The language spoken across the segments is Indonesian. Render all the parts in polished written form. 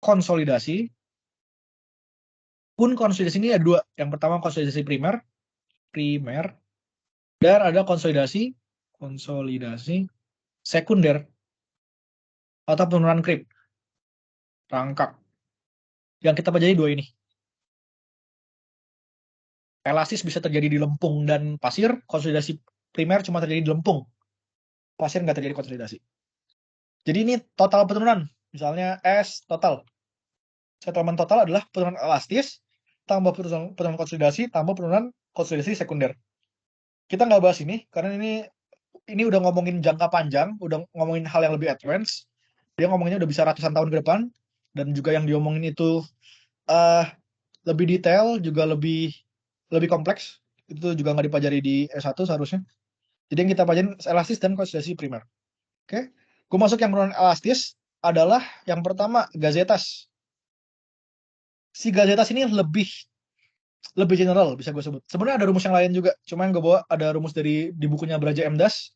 konsolidasi. Pun konsolidasi ini ada dua. Yang pertama konsolidasi primer, dan ada konsolidasi sekunder atau penurunan krip, rangkap. Yang kita pelajari dua ini. Elastis bisa terjadi di lempung dan pasir, konsolidasi primer cuma terjadi di lempung. Pasir nggak terjadi konsolidasi. Jadi ini total penurunan. Misalnya S total. Settlement total adalah penurunan elastis, tambah penurunan konsolidasi, tambah penurunan konsolidasi sekunder. Kita nggak bahas ini, karena ini udah ngomongin jangka panjang, udah ngomongin hal yang lebih advance. Dia ngomonginnya udah bisa ratusan tahun ke depan, dan juga yang diomongin itu lebih detail, juga lebih kompleks. Itu juga nggak dipelajari di S1 seharusnya. Jadi yang kita pelajarin elastis dan konsolidasi primer. Oke, gue masuk yang penurunan elastis adalah yang pertama gazetas. Si gazetas ini lebih general bisa gue sebut. Sebenarnya ada rumus yang lain juga, cuma yang gue bawa ada rumus di bukunya Braja Emdas.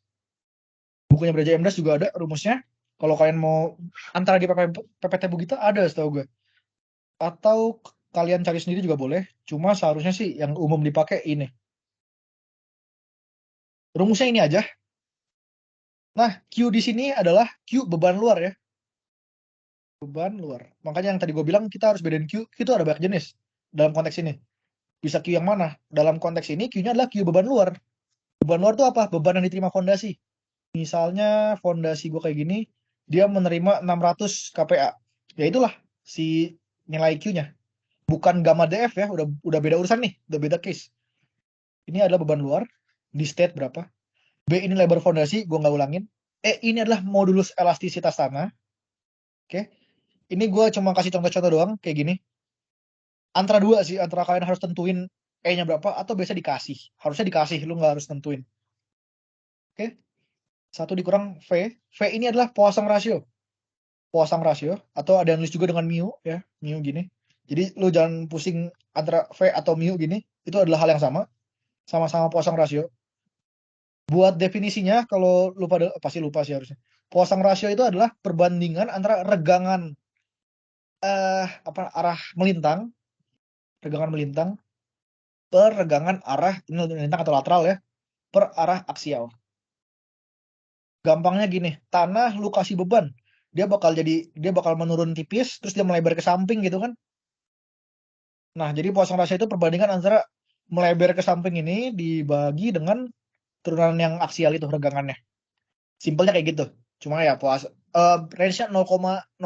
Bukunya Braja Emdas juga ada rumusnya. Kalau kalian mau antara di PPT Bugita ada setahu gue. Atau kalian cari sendiri juga boleh. Cuma seharusnya sih yang umum dipakai ini. Rumusnya ini aja. Nah, Q di sini adalah Q beban luar ya. Beban luar. Makanya yang tadi gue bilang kita harus bedain Q. Q itu ada banyak jenis dalam konteks ini. Bisa Q yang mana? Dalam konteks ini Q-nya adalah Q beban luar. Beban luar itu apa? Beban yang diterima fondasi. Misalnya fondasi gue kayak gini, dia menerima 600 kPa. Ya itulah si nilai Q-nya. Bukan gamma DF ya, udah beda urusan nih, udah beda case. Ini adalah beban luar, di state berapa. B ini lebar fondasi, gue nggak ulangin. E ini adalah modulus elastisitas tanah. Oke. Ini gue cuma kasih contoh-contoh doang, kayak gini. Antara dua sih, antara kalian harus tentuin E-nya berapa, atau biasa dikasih. Harusnya dikasih, lu nggak harus tentuin. Oke. 1 dikurang V. V ini adalah Poisson ratio. Poisson ratio, atau ada yang nulis juga dengan mu, ya. Mu gini. Jadi lu jangan pusing antara V atau mu gini. Itu adalah hal yang sama. Sama-sama Poisson ratio. Buat definisinya, kalau lu pada pasti lupa sih harusnya. Poisson ratio itu adalah perbandingan antara regangan arah melintang, regangan melintang per regangan arah ini melintang atau lateral ya, per arah aksial. Gampangnya gini, tanah lu kasih beban, dia bakal menurun tipis, terus dia melebar ke samping gitu kan. Nah, jadi Poisson ratio itu perbandingan antara melebar ke samping ini dibagi dengan turunan yang aksial itu regangannya. Simpelnya kayak gitu. Cuma ya range-nya 0,0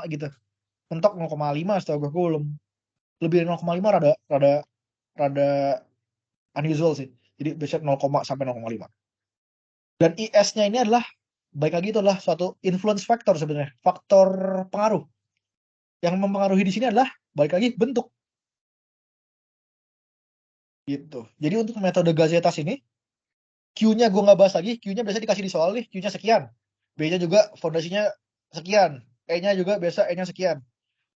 gitu. Mentok 0,5 setahu gue belum. Lebih dari 0,5 rada unusual sih. Jadi biasanya 0, sampai 0,5. Dan IS-nya ini adalah baik lagi itu adalah suatu influence factor sebenarnya, faktor pengaruh. Yang mempengaruhi di sini adalah balik lagi bentuk. Gitu. Jadi untuk metode Gazetas ini, Q-nya gue nggak bahas lagi, Q-nya biasa dikasih di soal nih, Q-nya sekian. B-nya juga fondasinya sekian. E-nya juga biasa E-nya sekian.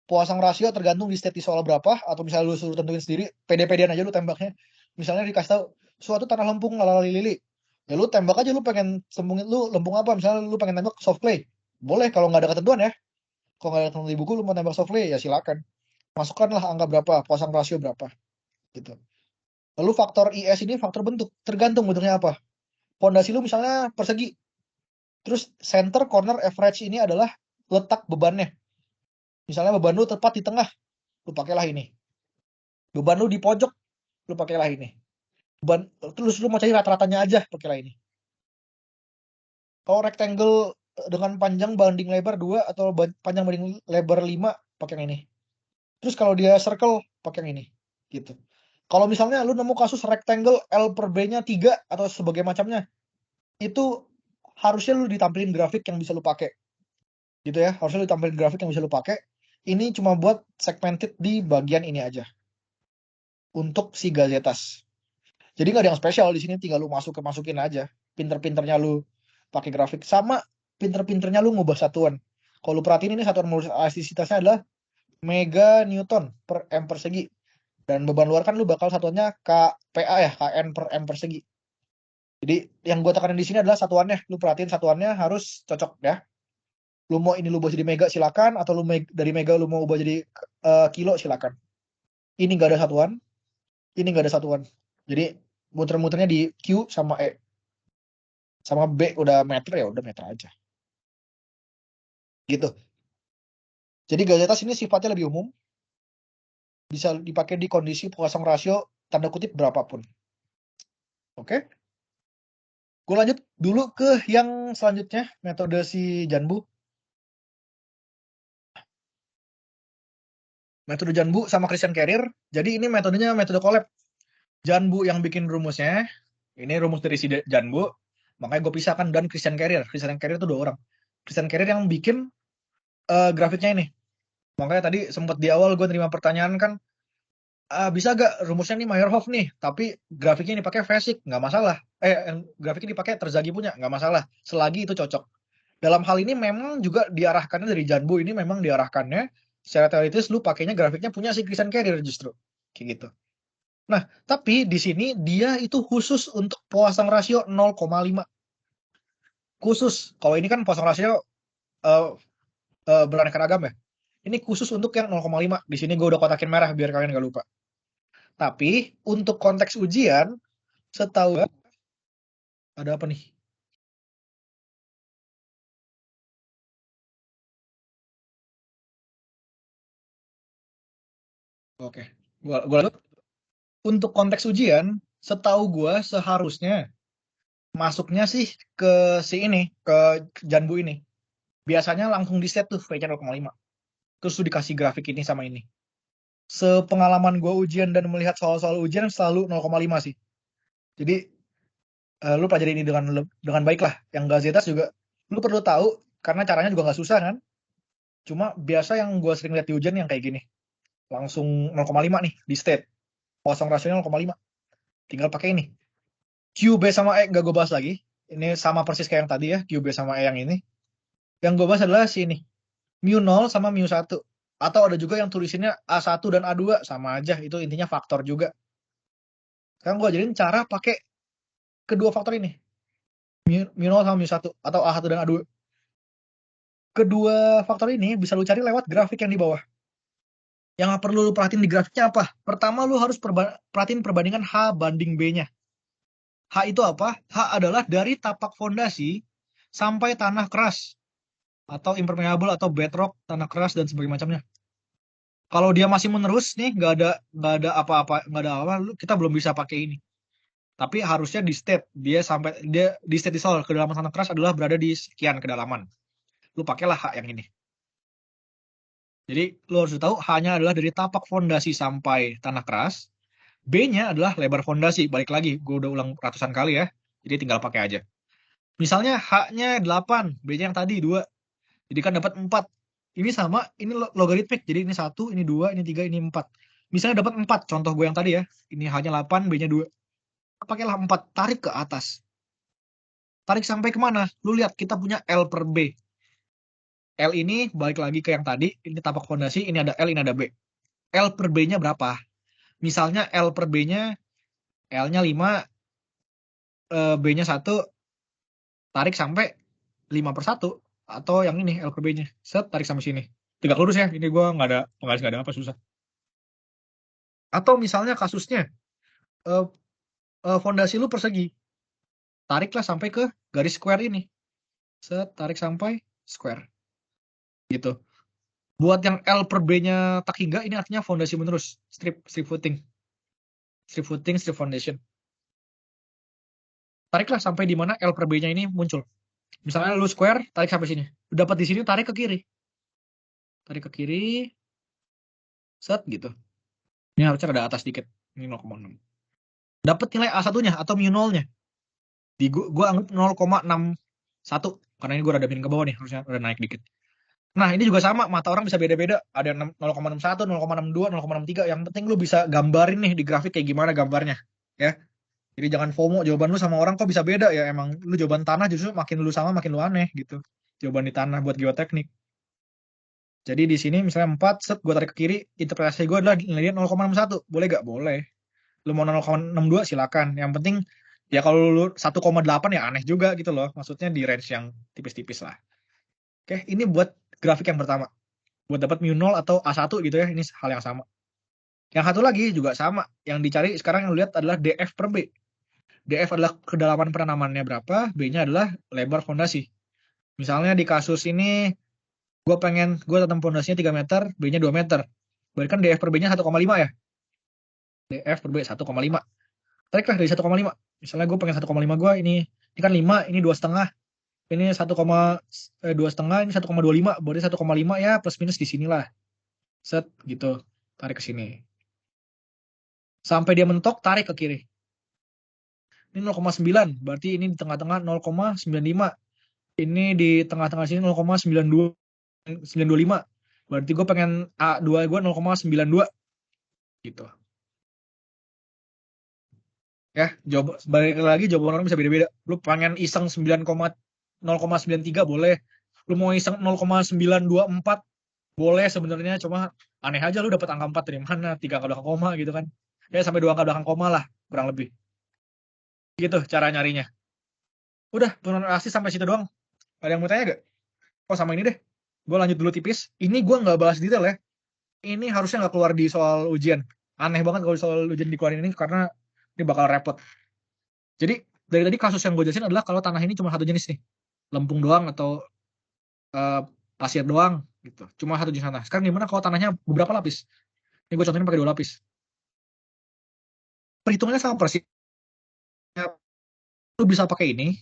Poisson rasio tergantung di state di soal berapa, atau misalnya lu suruh tentuin sendiri, pede-pedean aja lu tembaknya. Misalnya dikasih tahu suatu tanah lempung lalalili. Ya lu tembak aja, lu pengen sembungin lu lempung apa, misalnya lu pengen tembak soft clay. Boleh kalau nggak ada ketentuan ya. Kalau nggak ada ketentuan di buku lu mau tembak soft clay ya silakan. Masukkanlah angka berapa, Poisson rasio berapa gitu. Lalu faktor IS ini faktor bentuk, tergantung bentuknya apa. Pondasi lu misalnya persegi. Terus center corner average ini adalah letak bebannya. Misalnya beban lu tepat di tengah, lu pakailah ini. Beban lu di pojok, lu pakailah ini. Beban terus lu mau cari rata-ratanya aja, pakailah ini. Kalau rectangle dengan panjang banding lebar 2 atau panjang banding lebar 5, pakai yang ini. Terus kalau dia circle, pakai yang ini. Gitu. Kalau misalnya lu nemu kasus rectangle L per B-nya 3 atau sebagai macamnya, itu harusnya lu ditampilin grafik yang bisa lu pakai. Gitu ya, harusnya lu ditampilin grafik yang bisa lu pakai. Ini cuma buat segmented di bagian ini aja. Untuk si gazetas. Jadi nggak ada yang spesial di sini, tinggal lu masukin aja. Pinter-pinternya lu pakai grafik, sama pinter-pinternya lu ngubah satuan. Kalau lu perhatiin ini satuan modulus elastisitasnya adalah mega newton per m persegi. Dan beban luar kan lu bakal satuannya KPA ya, KN per m persegi. Jadi yang gue tekanin di sini adalah satuannya. Lu perhatiin satuannya harus cocok ya. Lu mau ini lu ubah jadi mega silakan, atau dari mega lu mau ubah jadi kilo silakan. Ini nggak ada satuan, ini nggak ada satuan. Jadi muter-muternya di Q sama E. Sama B udah meter, ya udah meter aja. Gitu. Jadi gazetas ini sifatnya lebih umum, bisa dipakai di kondisi Poisson rasio tanda kutip berapapun. Oke? Gue lanjut dulu ke yang selanjutnya, metode si Janbu. Metode Janbu sama Christian Carrier. Jadi ini metodenya metode collab. Janbu yang bikin rumusnya, ini rumus dari si Janbu, makanya gue pisahkan, dan Christian Carrier. Christian Carrier itu 2 orang. Christian Carrier yang bikin grafiknya ini. Makanya tadi sempat di awal gue terima pertanyaan kan, bisa gak rumusnya nih Meyerhof nih, tapi grafiknya dipakai Fasik, nggak masalah. Grafiknya dipakai Terzaghi punya, nggak masalah, selagi itu cocok. Dalam hal ini memang juga diarahkannya dari Janbu ini, memang diarahkannya secara teoritis lu pakainya grafiknya punya si Christian Carrier justru. Kayak gitu. Nah, tapi di sini dia itu khusus untuk Poisson rasio 0,5. Khusus. Kalau ini kan Poisson rasio beraneka ragam ya. Ini khusus untuk yang 0,5. Di sini gue udah kotakin merah biar kalian gak lupa. Tapi untuk konteks ujian, setahu gue, ada apa nih? Oke, gua lanjut. Untuk konteks ujian, setahu gue seharusnya masuknya sih ke si ini, ke Janbu ini. Biasanya langsung di set tuh V-nya 0,5. Terus tuh dikasih grafik ini sama ini. Sepengalaman gue ujian dan melihat soal-soal ujian selalu 0,5 sih. Jadi lu pelajari ini dengan baik lah. Yang gazetas juga lu perlu tahu, karena caranya juga nggak susah kan. Cuma biasa yang gue sering lihat di ujian yang kayak gini. Langsung 0,5 nih di state. Poisson rasionya 0,5. Tinggal pakai ini. QB sama E nggak gue bahas lagi. Ini sama persis kayak yang tadi ya, QB sama E yang ini. Yang gue bahas adalah si ini. Mu0 sama mu1. Atau ada juga yang tulisannya A1 dan A2, sama aja. Itu intinya faktor juga. Sekarang gue ajarin cara pakai kedua faktor ini. Mu0 sama mu1. Atau A1 dan A2. Kedua faktor ini bisa lu cari lewat grafik yang di bawah. Yang perlu lu perhatiin di grafiknya apa? Pertama lu harus perhatiin perbandingan H banding B-nya. H itu apa? H adalah dari tapak fondasi sampai tanah keras. Atau impermeable atau bedrock, tanah keras, dan sebagainya macamnya. Kalau dia masih menerus nih, nggak ada apa-apa, kita belum bisa pakai ini. Tapi harusnya di state, dia di state di soil, kedalaman tanah keras adalah berada di sekian kedalaman. Lu pakailah H yang ini. Jadi lu harus tahu H-nya adalah dari tapak fondasi sampai tanah keras. B-nya adalah lebar fondasi. Balik lagi, gue udah ulang ratusan kali ya. Jadi tinggal pakai aja. Misalnya H-nya 8, B-nya yang tadi 2. Jadi kan dapat 4. Ini sama, ini logaritmik. Jadi ini 1, ini 2, ini 3, ini 4. Misalnya dapat 4, contoh gue yang tadi ya. Ini H-nya 8, B-nya 2. Pakailah 4, tarik ke atas. Tarik sampai kemana? Lu lihat, kita punya L per B. L ini balik lagi ke yang tadi, ini tapak fondasi, ini ada L, ini ada B. L per B-nya berapa? Misalnya L per B-nya, L-nya 5, B-nya 1, tarik sampai 5 per 1. Atau yang ini, L per B-nya. Set, tarik sampai sini. Tegak lurus ya, ini gue nggak ada penggaris, nggak ada apa, susah. Atau misalnya kasusnya, fondasi lu persegi. Tariklah sampai ke garis square ini. Set, tarik sampai square. Gitu. Buat yang L per B-nya tak hingga, ini artinya fondasi menerus. Strip footing. Strip footing, strip foundation. Tariklah sampai di mana L per B-nya ini muncul. Misalnya lu square, tarik sampai sini. Udah dapat di sini, tarik ke kiri. Tarik ke kiri. Set, gitu. Ini harusnya ada atas dikit. Ini 0,6. Dapat nilai A1-nya atau mu0-nya. Gue anggap 0,61. Karena ini gue rada min ke bawah nih. Harusnya udah naik dikit. Nah, ini juga sama. Mata orang bisa beda-beda. Ada 0,61, 0,62, 0,63. Yang penting lu bisa gambarin nih di grafik kayak gimana gambarnya. Ya. Jadi jangan FOMO. Jawaban lu sama orang kok bisa beda ya. Emang lu jawaban tanah justru makin lu sama makin lu aneh gitu. Jawaban di tanah buat geoteknik. Jadi di sini misalnya 4, set gue tarik ke kiri. Interpretasi gue adalah nilainya 0,61. Boleh gak? Boleh. Lu mau 0,62 silakan. Yang penting ya kalau lu 1,8 ya aneh juga gitu loh. Maksudnya di range yang tipis-tipis lah. Oke, ini buat grafik yang pertama. Buat dapat mu 0 atau A1 gitu ya, ini hal yang sama. Yang satu lagi juga sama. Yang dicari sekarang yang lu lihat adalah DF per B. DF adalah kedalaman penanamannya berapa, B-nya adalah lebar fondasi. Misalnya di kasus ini, gue tanam fondasinya 3 meter, B-nya 2 meter. Berarti kan DF per B-nya 1,5 ya? DF per B 1,5. Tariklah dari 1,5. Misalnya gue pengen 1,5 gue, ini kan 5, ini 2,5. Ini 2,5, ini 1,25. Berarti 1,5 ya plus minus di sinilah. Set, gitu. Tarik ke sini. Sampai dia mentok, tarik ke kiri. Ini 0,9, berarti ini di tengah-tengah 0,95. Ini di tengah-tengah sini 0,925. Berarti gue pengen A2 gue 0,92. Gitu. Ya, balik lagi jawaban orang bisa beda-beda. Lu pengen iseng 0,93 boleh. Lu mau iseng 0,924 boleh sebenarnya, cuma aneh aja lu dapat angka 4 dari mana? 3 angka belakang koma gitu kan. Ya sampai 2 angka belakang koma lah, kurang lebih. Gitu cara nyarinya. Udah, penurunan elastis sampai situ doang. Ada yang mau tanya gak? Oh sama ini deh. Gue lanjut dulu tipis. Ini gue nggak bahas detail ya. Ini harusnya nggak keluar di soal ujian. Aneh banget kalau soal ujian dikeluarin ini karena ini bakal repot. Jadi dari tadi kasus yang gue jelasin adalah kalau tanah ini cuma satu jenis nih. Lempung doang atau pasir doang gitu. Cuma satu jenis tanah. Sekarang gimana kalau tanahnya beberapa lapis? Ini gue contohin pakai 2 lapis. Perhitungannya sama persis. Lu bisa pakai ini.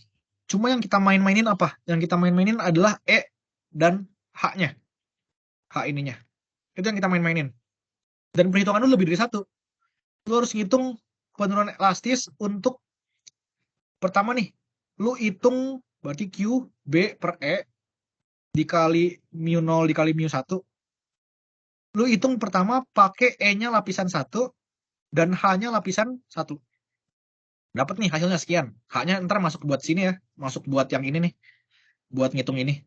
Cuma yang kita main-mainin apa? Yang kita main-mainin adalah E dan H-nya. H ininya. Itu yang kita main-mainin. Dan perhitungan lu lebih dari satu. Lu harus ngitung penurunan elastis untuk pertama nih. Lu hitung berarti Q B per E dikali mu 0 dikali mu 1. Lu hitung pertama pakai E-nya lapisan 1 dan H-nya lapisan 1. Dapat nih hasilnya sekian. H-nya ntar masuk buat sini ya. Masuk buat yang ini nih. Buat ngitung ini.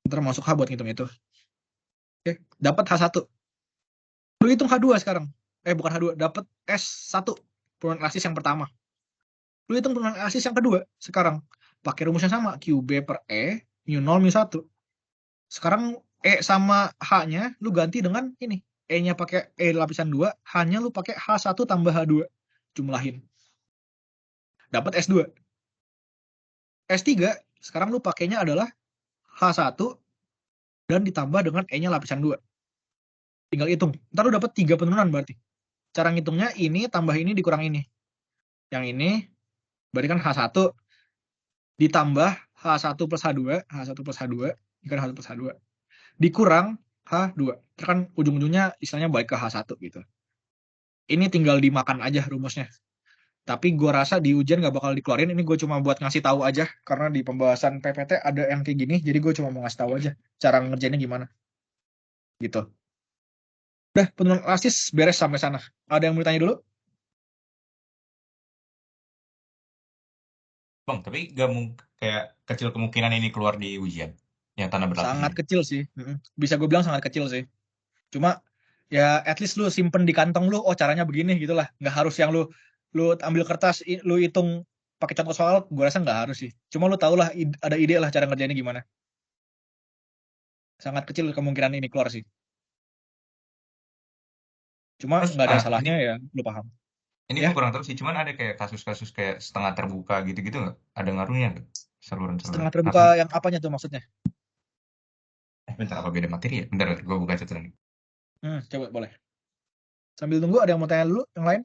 Ntar masuk H buat ngitung itu. Oke, dapat H1. Lu hitung H2 sekarang. Bukan H2, dapat S1. Penurunan elastis yang pertama. Lu hitung penurunan elastis yang kedua sekarang. Pakai rumusnya sama. QB per E, mu 0, mu 1. Sekarang E sama H-nya lu ganti dengan ini. E-nya pakai E lapisan 2, H-nya lu pakai H1 tambah H2. Jumlahin. Dapat S2. S3, sekarang lu pakainya adalah H1 dan ditambah dengan E-nya lapisan 2. Tinggal hitung. Ntar lu dapat 3 penurunan berarti. Cara ngitungnya ini tambah ini dikurang ini. Yang ini berarti kan H1 ditambah H1 plus H2, H1 plus H2, ini kan H1 plus H2, dikurang H2. Kan ujung-ujungnya istilahnya balik ke H1 gitu. Ini tinggal dimakan aja rumusnya. Tapi gue rasa di ujian gak bakal dikeluarin. Ini gue cuma buat ngasih tahu aja. Karena di pembahasan PPT ada yang kayak gini. Jadi gue cuma mau ngasih tahu aja cara ngerjainnya gimana. Gitu. Udah, penurunan elastis beres sampai sana. Ada yang mau ditanya dulu? Bang, tapi gak kayak kecil kemungkinan ini keluar di ujian yang tanah berlapis Sangat ini. kecil sih. Bisa gue bilang sangat kecil sih. Cuma ya at least lu simpen di kantong lu, oh caranya begini gitulah. Nggak harus yang lu ambil kertas, lu hitung pakai contoh soal, gue rasa nggak harus sih. Cuma lu tau lah, ada ide lah cara ngerjainnya gimana. Sangat kecil kemungkinan ini keluar sih. Cuma Terus nggak ada ini salahnya ya, lu paham. ini Ya, gue kurang tahu sih, cuman ada kayak kasus-kasus kayak setengah terbuka gitu-gitu nggak? Ada ngaruhnya nggak? Saluran-saluran. setengah terbuka Atau yang apanya tuh maksudnya? bentar apa beda materi ya? Bentar, gue buka catatan. Coba boleh. Sambil tunggu ada yang mau tanya dulu, yang lain?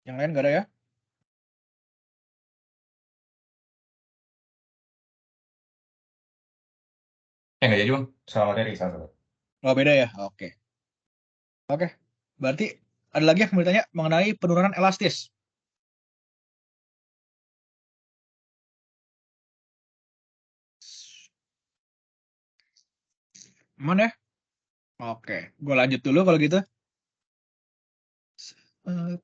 Yang lain nggak ada ya? Nggak jadi bang, soal materi salah. Oh beda ya? Oke. Oke. Berarti ada lagi yang mau ditanya mengenai penurunan elastis. Aman ya? Oke. Gue lanjut dulu kalau gitu. Eh,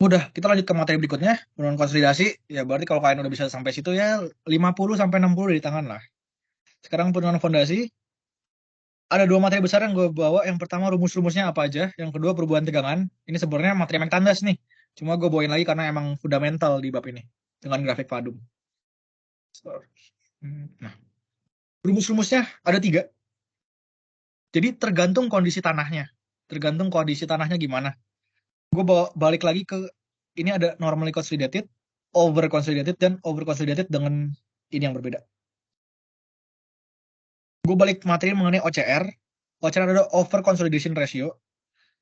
Udah, kita lanjut ke materi berikutnya, penurunan konsolidasi. Ya berarti kalau kalian udah bisa sampai situ ya 50 sampai 60 di tangan lah. Sekarang penurunan fondasi. ada 2 materi besar yang gue bawa. Yang pertama rumus-rumusnya apa aja. Yang kedua perubahan tegangan. Ini sebenarnya materi yang tandas nih. Cuma gue bawain lagi karena emang fundamental di bab ini. Dengan grafik Padum. Nah, rumus-rumusnya ada 3. Jadi tergantung kondisi tanahnya. Tergantung kondisi tanahnya gimana. Gue balik lagi ke, ini ada normally consolidated, over consolidated, dan over consolidated dengan ini yang berbeda. Gue balik materi mengenai OCR. OCR adalah over consolidation ratio.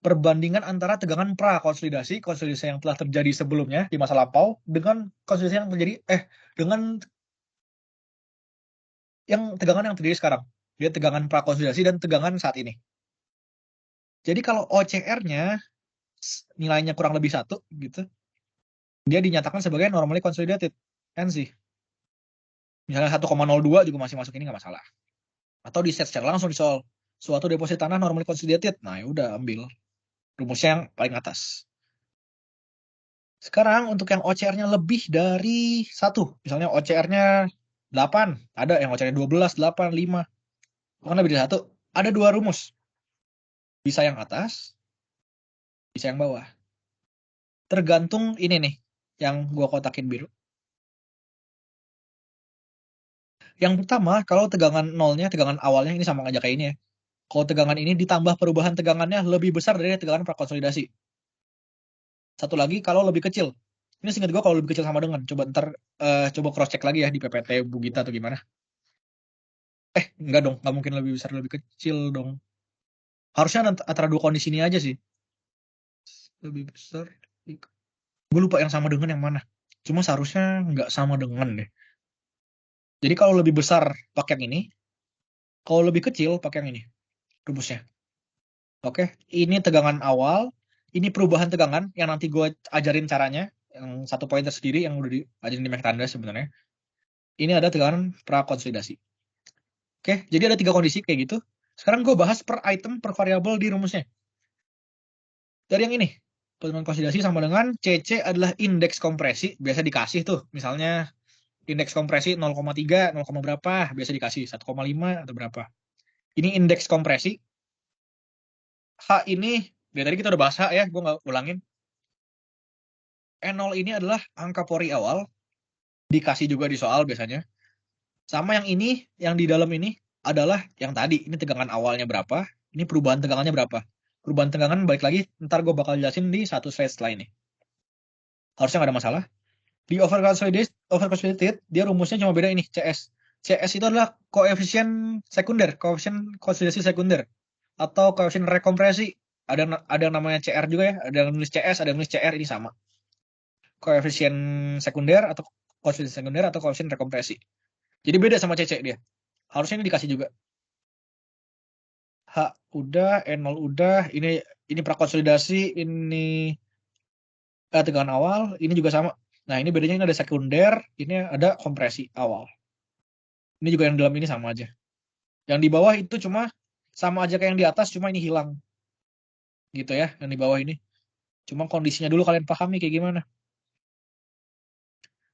Perbandingan antara tegangan pra-konsolidasi, konsolidasi yang telah terjadi sebelumnya di masa lampau, dengan konsolidasi yang terjadi, dengan tegangan yang terjadi sekarang. Dia tegangan pra-konsolidasi dan tegangan saat ini. Jadi kalau OCR-nya nilainya kurang lebih 1, gitu, dia dinyatakan sebagai normally consolidated. Kan sih? Misalnya 1,02 juga masih masuk, ini nggak masalah. Atau di set secara langsung di soal. Suatu deposit tanah normally consolidated. Nah, ya udah ambil rumusnya yang paling atas. Sekarang untuk yang OCR-nya lebih dari 1, misalnya OCR-nya 8, ada yang OCR-nya 12, 8, 5. Bukan lebih dari 1, ada 2 rumus. Bisa yang atas, bisa yang bawah. Tergantung ini nih, yang gua kotakin biru. Yang pertama, kalau tegangan nolnya, tegangan awalnya ini sama aja kayak ini ya. Kalau tegangan ini ditambah perubahan tegangannya lebih besar dari tegangan prakonsolidasi. Satu lagi, kalau lebih kecil. Ini seingat gue kalau lebih kecil sama dengan. Coba ntar coba cross check lagi ya di PPT Bugita atau gimana. Enggak dong, nggak mungkin lebih besar lebih kecil dong. Harusnya antara 2 kondisi ini aja sih. Lebih besar. Gue lupa yang sama dengan yang mana. Cuma seharusnya nggak sama dengan deh. Jadi kalau lebih besar pakai yang ini, kalau lebih kecil pakai yang ini rumusnya. Oke, ini tegangan awal, ini perubahan tegangan yang nanti gue ajarin caranya, yang 1 poin tersendiri yang udah diajarin di Mektandas sebenarnya. Ini ada tegangan prakonsolidasi. Oke, jadi ada 3 kondisi kayak gitu. Sekarang gue bahas per item, per variabel di rumusnya. Dari yang ini, penurunan konsolidasi sama dengan CC adalah indeks kompresi, biasa dikasih tuh, misalnya indeks kompresi 0,3, 0, berapa, biasa dikasih 1,5 atau berapa. Ini indeks kompresi. H ini, dari tadi kita udah bahas H ya, gue nggak ulangin. N0 ini adalah angka pori awal, dikasih juga di soal biasanya. Sama yang ini, yang di dalam ini adalah yang tadi, ini tegangan awalnya berapa, ini perubahan tegangannya berapa. Perubahan tegangan balik lagi, ntar gue bakal jelasin di 1 slide setelah ini. Harusnya nggak ada masalah. Di over-consolidated, dia rumusnya cuma beda ini, CS. CS itu adalah koefisien sekunder, koefisien konsolidasi sekunder. Atau koefisien rekompresi. Ada yang namanya CR juga ya, ada yang nulis CS, ada yang nulis CR, ini sama. Koefisien sekunder atau koefisien sekunder atau koefisien rekompresi. Jadi beda sama CC dia. Harusnya ini dikasih juga. H udah, N0 udah, ini prakonsolidasi, ini tegangan awal, ini juga sama. Nah, ini bedanya ini ada sekunder, ini ada kompresi awal. Ini juga yang dalam ini sama aja. Yang di bawah itu cuma sama aja kayak yang di atas, cuma ini hilang. Gitu ya, yang di bawah ini. Cuma kondisinya dulu kalian pahami kayak gimana.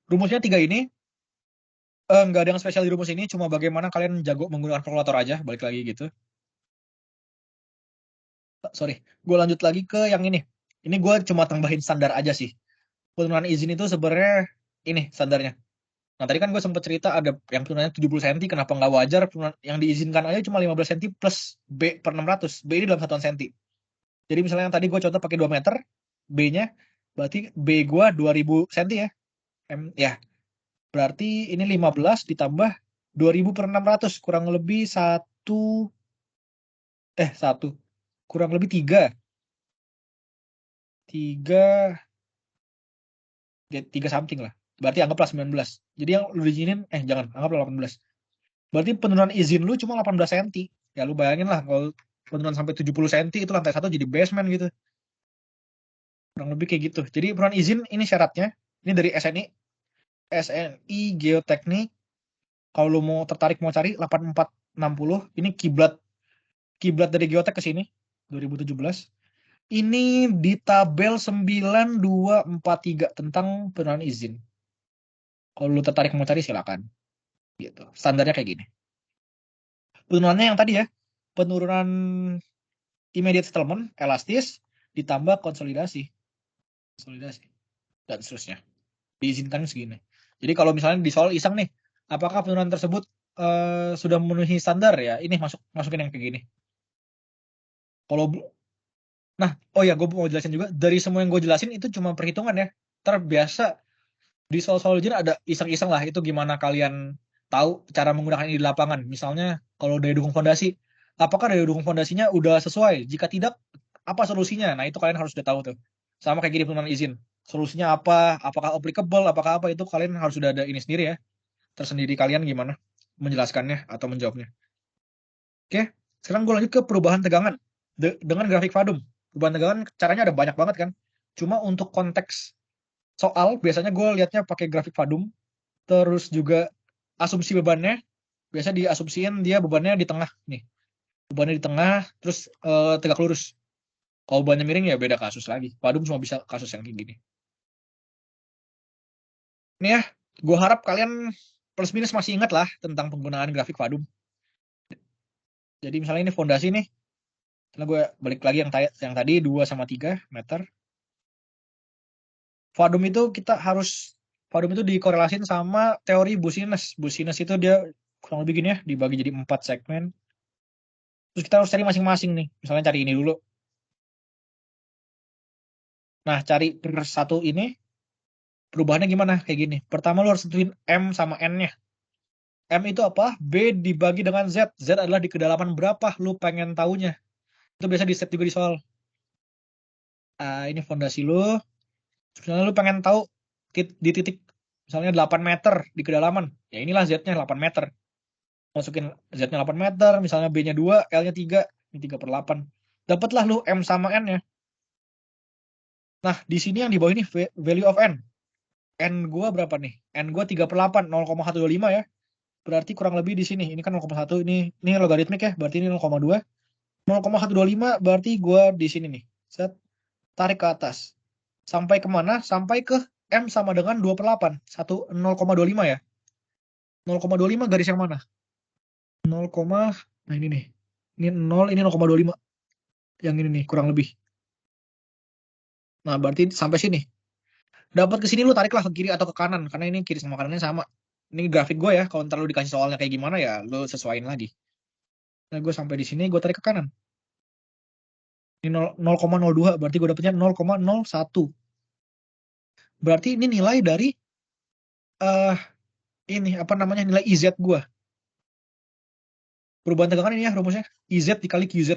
Rumusnya 3 ini. Nggak ada yang spesial di rumus ini, cuma bagaimana kalian jago menggunakan kalkulator aja, balik lagi gitu. Sorry, gue lanjut lagi ke yang ini. Ini gue cuma tambahin standar aja sih. Penurunan izin itu sebenarnya ini standarnya. Nah, tadi kan gue sempat cerita ada yang penurunannya 70 cm, kenapa nggak wajar yang diizinkan aja cuma 15 cm plus B per 600. B ini dalam satuan senti. Jadi misalnya yang tadi gue contoh pakai 2 meter, B-nya berarti B gue 2000 cm ya. Ya, berarti ini 15 ditambah 2000 per 600, kurang lebih 1, kurang lebih 3 something lah. Berarti anggaplah 19. Jadi yang lu diizinin, jangan, anggaplah 18. Berarti penurunan izin lu cuma 18 cm. Ya lu bayangin lah, kalau penurunan sampai 70 cm itu lantai 1 jadi basement gitu. Kurang lebih kayak gitu. Jadi penurunan izin ini syaratnya, ini dari SNI Geoteknik. Kalau lu mau tertarik mau cari 8460, ini kiblat dari Geotek ke sini 2017. Ini di tabel 9243 tentang penurunan izin. Kalau lu tertarik mau cari silakan. Gitu. Standarnya kayak gini. Penurunannya yang tadi ya. penurunan immediate settlement, elastis, ditambah konsolidasi, dan seterusnya. Diizinkan segini. Jadi kalau misalnya di soal iseng nih, apakah penurunan tersebut sudah memenuhi standar ya? Ini masukin yang kayak gini. Kalau Nah, oh ya, gue mau jelasin juga. Dari semua yang gue jelasin itu cuma perhitungan ya. Terbiasa di soal-soal ujian ada iseng-iseng lah. Itu gimana kalian tahu cara menggunakan ini di lapangan. Misalnya, kalau daya dukung fondasi, apakah daya dukung fondasinya udah sesuai? Jika tidak, apa solusinya? Nah, itu kalian harus udah tahu tuh. Sama kayak gini penurunan izin. Solusinya apa? Apakah applicable? Apakah apa? Itu kalian harus udah ada ini sendiri ya. Tersendiri kalian gimana menjelaskannya atau menjawabnya. Oke, sekarang gue lanjut ke perubahan tegangan dengan grafik Fadum. Perubahan tegangan caranya ada banyak banget kan. Cuma untuk konteks soal biasanya gue liatnya pakai grafik Fadum. Terus juga asumsi bebannya biasa diasumsiin dia bebannya di tengah nih. Bebannya di tengah terus tegak lurus. Kalau bebannya miring ya beda kasus lagi. Fadum cuma bisa kasus yang kayak gini. Nih ya, gue harap kalian plus minus masih ingat lah tentang penggunaan grafik Fadum. Jadi misalnya ini fondasi nih. Karena gue balik lagi yang tadi 2 sama 3 meter. Fadum itu dikorelasin sama teori Busines. Busines itu dia kurang lebih gini ya, dibagi jadi 4 segmen. Terus kita harus cari masing-masing nih. Misalnya cari ini dulu. Nah, cari per satu ini, perubahannya gimana? Kayak gini. Pertama lu harus tentuin M sama N-nya. M itu apa? B dibagi dengan Z. Z adalah di kedalaman berapa lu pengen taunya. Itu biasa di set juga di soal. Ini fondasi lu. Misalnya lu pengen tahu di titik misalnya 8 meter di kedalaman. Ya inilah Z-nya 8 meter. Masukin Z-nya 8 meter, misalnya B-nya 2, L-nya 3, ini 3/8. Dapatlah lu M sama N-nya. Nah, di sini yang di bawah ini value of N. N gua berapa nih? N gua 3/8, 0,125 ya. Berarti kurang lebih di sini. Ini kan 0,1, ini logaritmik ya, berarti ini 0,2. 0,125 berarti gua di sini nih. Set, tarik ke atas. Sampai kemana? Sampai ke M sama dengan 2/8. 0,25 ya. 0,25 garis yang mana? 0, nah ini nih. Ini 0, ini 0,25. Yang ini nih, kurang lebih. Nah, berarti sampai sini. Dapat ke sini lu tariklah ke kiri atau ke kanan karena ini kiri sama kanannya sama. Ini grafik gue ya, kalau ntar lu dikasih soalnya kayak gimana ya lu sesuaiin lagi. Nah, gue sampai di sini gue tarik ke kanan. Ini 0,02 berarti gue dapetnya 0,01. Berarti ini nilai dari ini apa namanya nilai IZ gue. Perubahan tegangan ini ya rumusnya IZ dikali QZ.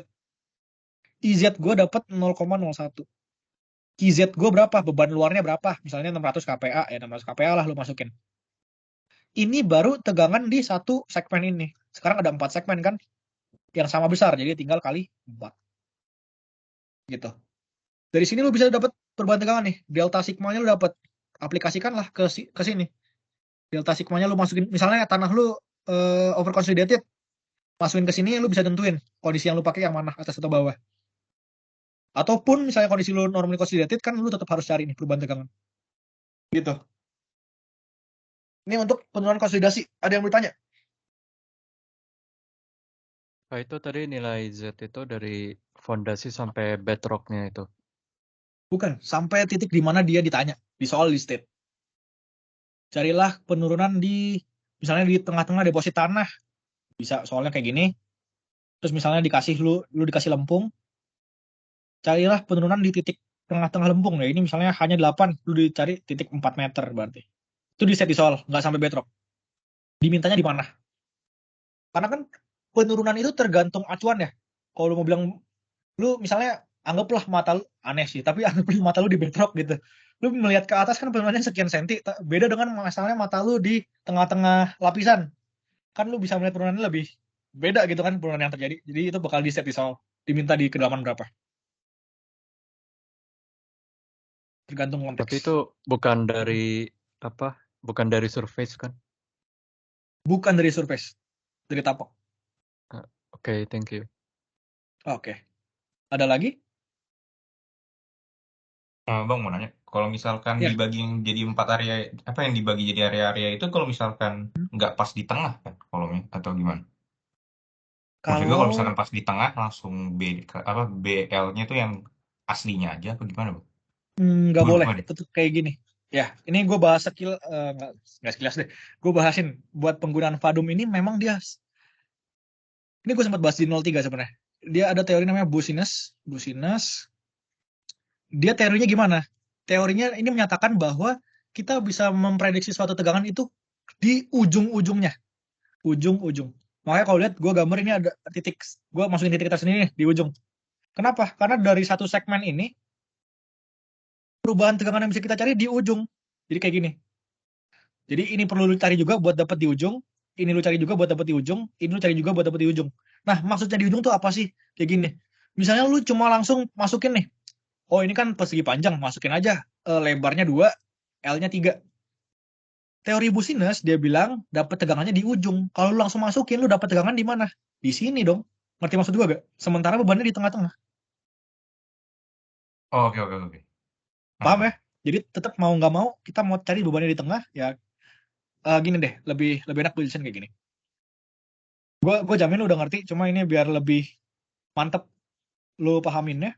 IZ gue dapat 0,01. QZ gue berapa? Beban luarnya berapa? Misalnya 600 kPa ya 600 kPa lah lu masukin. Ini baru tegangan di satu segmen ini. Sekarang ada 4 segmen kan? Yang sama besar, jadi tinggal kali 4. Gitu. Dari sini lu bisa dapat perubahan tegangan nih. Delta sigmanya lu dapat. Aplikasikanlah ke sini. Delta sigmanya lu masukin, misalnya tanah lu over consolidated. Masukin ke sini lu bisa tentuin kondisi yang lu pakai yang mana, atas atau bawah. Ataupun misalnya kondisi lu normally consolidated kan lu tetap harus cari nih perubahan tegangan. Gitu. Ini untuk penurunan konsolidasi. Ada yang bertanya? Oh, itu tadi nilai Z itu dari fondasi sampai bedrocknya itu. Bukan, sampai titik di mana dia ditanya di soal di state. Carilah penurunan di misalnya di tengah-tengah deposit tanah. Bisa soalnya kayak gini. Terus misalnya lu dikasih lempung. Carilah penurunan di titik tengah-tengah lempung ya. Ini misalnya hanya 8, lu dicari titik 4 meter berarti. Itu di set di soal, nggak sampai bedrock. Dimintanya di mana? Karena kan penurunan itu tergantung acuan ya. Kalau lu mau bilang lu misalnya anggaplah mata lu aneh sih, tapi anggaplah mata lu di bedrock gitu. Lu melihat ke atas kan penurunannya sekian senti, beda dengan misalnya mata lu di tengah-tengah lapisan. Kan lu bisa melihat penurunannya lebih beda gitu kan penurunan yang terjadi. Jadi itu bakal di set di soal, diminta di kedalaman berapa. Tergantung konteks. Tapi itu bukan dari apa? Bukan dari surface kan? Bukan dari surface, dari tapak. Oke, thank you. Oke. Ada lagi? Bang mau nanya, kalau misalkan Ya. dibagi yang jadi 4 area, apa yang dibagi jadi area-area itu kalau misalkan nggak pas di tengah kan kolomnya atau gimana? Maksud gue kalau misalkan Kalau pas di tengah langsung BL-nya tuh yang aslinya aja apa gimana, Bang? nggak Gue boleh, lupa deh. tetap kayak gini. Ya, ini gue bahas nggak sekilas deh. Gue bahasin buat penggunaan Vadum ini memang dia. Ini gue sempat bahas di 03 sebenarnya. Dia ada teori namanya Business. Dia teorinya gimana? Teorinya ini menyatakan bahwa kita bisa memprediksi suatu tegangan itu di ujung-ujungnya. Ujung-ujung. Makanya kalau lihat gue gambar ini ada titik. Gue masukin titik kita sendiri nih, di ujung. Kenapa? Karena dari satu segmen ini, perubahan tegangan yang bisa kita cari di ujung. Jadi kayak gini. Jadi ini perlu lu cari juga buat dapat di ujung. Ini lu cari juga buat dapat di ujung. Ini lu cari juga buat dapat di ujung. Nah, maksudnya di ujung tuh apa sih? Kayak gini. Misalnya lu cuma langsung masukin nih. Oh, ini kan persegi panjang, masukin aja. Lebarnya 2, L-nya 3. Teori Business dia bilang dapat tegangannya di ujung. Kalau lu langsung masukin, lu dapat tegangan di mana? Di sini dong. Ngerti maksud gua gak? Sementara bebannya di tengah-tengah. Oh, oke, oke, oke. Paham Nah, ya? Jadi tetap mau nggak mau kita mau cari bebannya di tengah ya gini deh, lebih lebih enak position kayak gini. Gue jamin lu udah ngerti, cuma ini biar lebih mantep lu pahaminnya.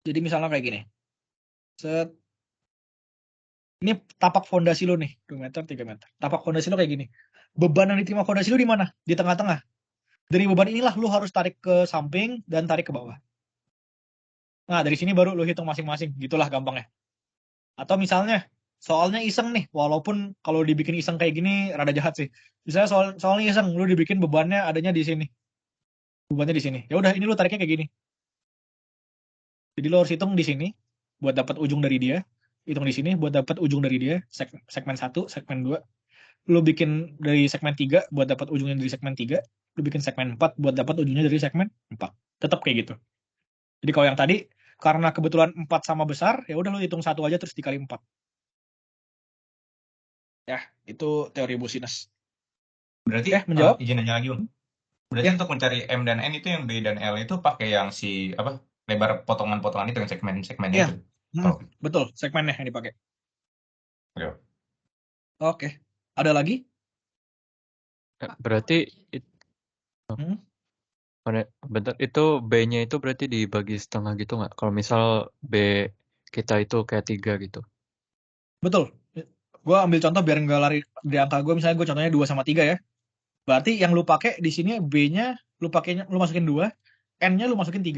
Jadi misalnya kayak gini. Set, ini tapak fondasi lu nih, 2 meter, 3 meter. Tapak fondasi lu kayak gini. Beban yang diterima fondasi lu di mana? Di tengah-tengah. Dari beban inilah lu harus tarik ke samping dan tarik ke bawah. Nah, dari sini baru lu hitung masing-masing. Gitulah gampangnya. Atau misalnya, soalnya iseng nih, walaupun kalau dibikin iseng kayak gini rada jahat sih. Misalnya soalnya iseng, lu dibikin bebannya adanya di sini. Bebannya di sini. Ya udah, ini lu tariknya kayak gini. Jadi lo harus hitung di sini buat dapat ujung dari dia, hitung di sini buat dapat ujung dari dia, segmen 1, segmen 2. Lo bikin dari segmen 3 buat dapat ujungnya dari segmen 3, lo bikin segmen 4 buat dapat ujungnya dari segmen 4. Tetap kayak gitu. Jadi kalau yang tadi karena kebetulan 4 sama besar, ya udah lo hitung 1 aja terus dikali 4. Ya, itu teori Business. berarti Menjawab? izin aja lagi, Bang. Berarti Ya, untuk mencari M dan N itu yang B dan L itu pakai yang si apa lebar potongan-potongan itu yang segmen-segmennya ya. itu. Oh, Betul, segmennya yang dipakai. oke. Oke. Ada lagi? Berarti Hmm? bentar, itu B-nya itu berarti dibagi setengah gitu nggak? Kalau misal B kita itu kayak 3 gitu. Betul. Gue ambil contoh biar nggak lari di angka gue. Misalnya gue contohnya 2 sama 3 ya. Berarti yang lu pakai di sini B-nya lu masukin 2, N-nya lu masukin 3.